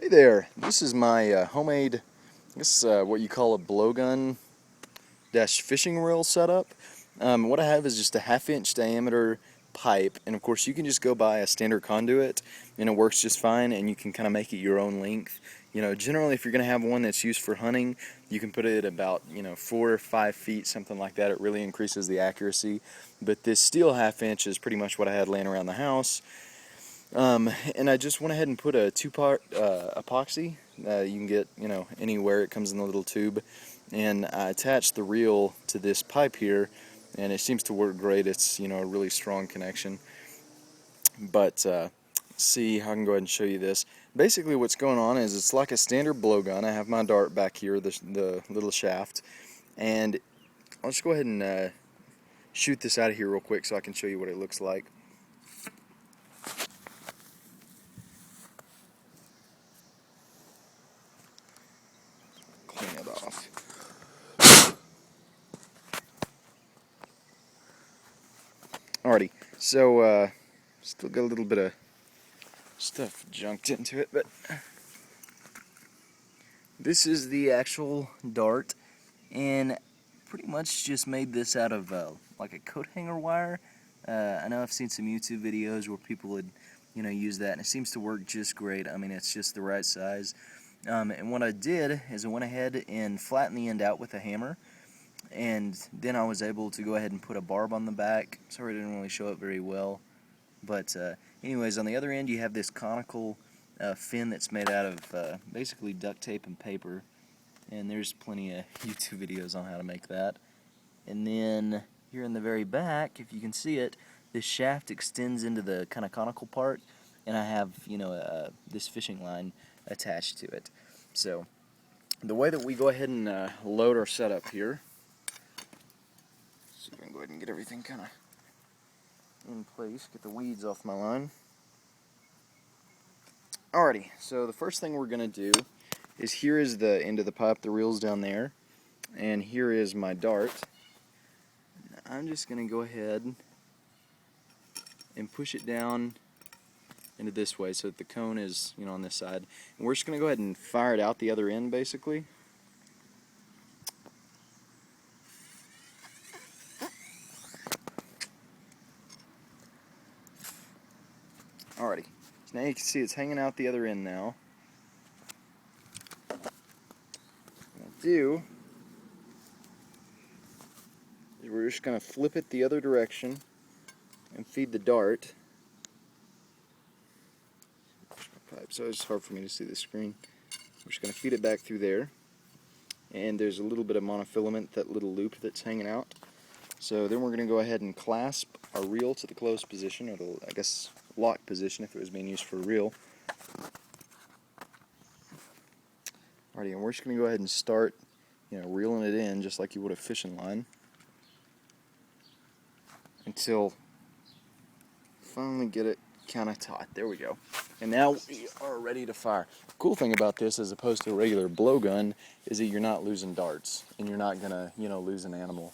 Hey there, this is my homemade, what you call a blowgun dash fishing reel setup. What I have is just a 1/2 inch diameter pipe, and of course you can just go buy a standard conduit and it works just fine, and you can kind of make it your own length. Generally if you're going to have one that's used for hunting, you can put it at about 4 or 5 feet, something like that. It really increases the accuracy. But this steel 1/2 inch is pretty much what I had laying around the house. And I just went ahead and put a 2-part epoxy. You can get, anywhere. It comes in a little tube. And I attached the reel to this pipe here, and it seems to work great. It's, a really strong connection. But see how I can go ahead and show you this. Basically what's going on is it's like a standard blowgun. I have my dart back here, the little shaft. And I'll just go ahead and shoot this out of here real quick so I can show you what it looks like. Clean it off. Alrighty, so still got a little bit of stuff junked into it, but this is the actual dart, and pretty much just made this out of like a coat hanger wire. I know I've seen some YouTube videos where people would use that, and it seems to work just great. I mean, it's just the right size. And what I did is I went ahead and flattened the end out with a hammer, and then I was able to go ahead and put a barb on the back. Sorry I didn't really show it very well, but anyways, on the other end you have this conical fin that's made out of basically duct tape and paper, and there's plenty of YouTube videos on how to make that. And then here in the very back, if you can see it, this shaft extends into the kind of conical part, and I have this fishing line attached to it. So the way that we go ahead and load our setup here, so we can go ahead and get everything kind of in place, get the weeds off my line. Alrighty, so the first thing we're going to do is, here is the end of the pipe, the reel's down there, and here is my dart. I'm just going to go ahead and push it down into this way so that the cone is on this side, and we're just going to go ahead and fire it out the other end basically. Alrighty, so now you can see it's hanging out the other end now. What I'll do is we're just going to flip it the other direction and feed the dart. So it's hard for me to see the screen. We're just going to feed it back through there, and there's a little bit of monofilament, that little loop that's hanging out. So then we're going to go ahead and clasp our reel to the closed position, or the, I guess, lock position if it was being used for a reel. Alrighty, and we're just going to go ahead and start, reeling it in just like you would a fishing line, until finally get it kind of taut. There we go. And now we are ready to fire. The cool thing about this, as opposed to a regular blowgun, is that you're not losing darts, and you're not gonna, lose an animal.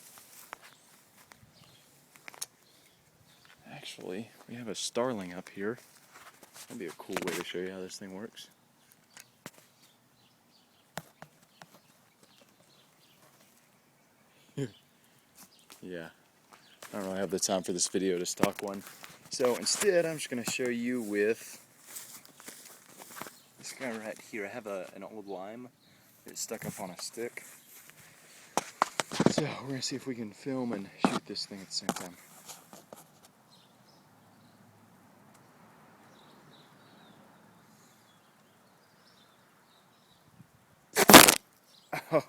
Actually, we have a starling up here. That'd be a cool way to show you how this thing works. Yeah, I don't really have the time for this video to stock one. So instead, I'm just going to show you with this guy right here. I have an old lime that's stuck up on a stick. So we're going to see if we can film and shoot this thing at the same time.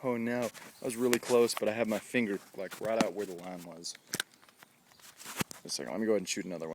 Oh no, that was really close, but I have my finger like right out where the line was. Just a second, let me go ahead and shoot another one.